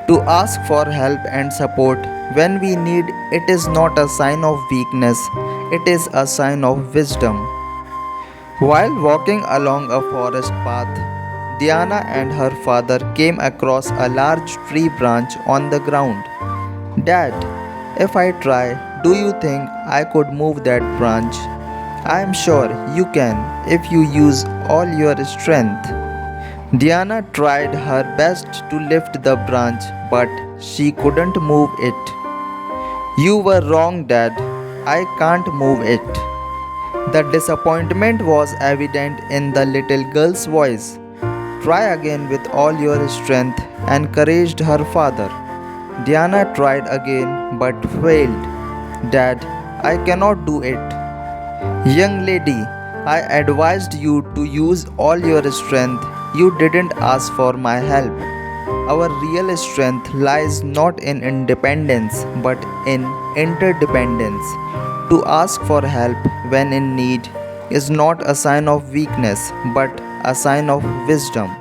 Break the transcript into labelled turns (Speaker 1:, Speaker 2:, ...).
Speaker 1: To ask for help and support when we need it is not a sign of weakness, it is a sign of wisdom. While walking along a forest path, Diana and her father came across a large tree branch on the ground. Dad, if I try, do you think I could move that branch? I am sure you can if you use all your strength. Diana tried her best to lift the branch, but she couldn't move it. You were wrong, Dad. I can't move it. The disappointment was evident in the little girl's voice. Try again with all your strength, encouraged her father. Diana tried again but failed. Dad, I cannot do it. Young lady, I advised you to use all your strength. You didn't ask for my help. Our real strength lies not in independence but in interdependence. To ask for help when in need is not a sign of weakness but a sign of wisdom.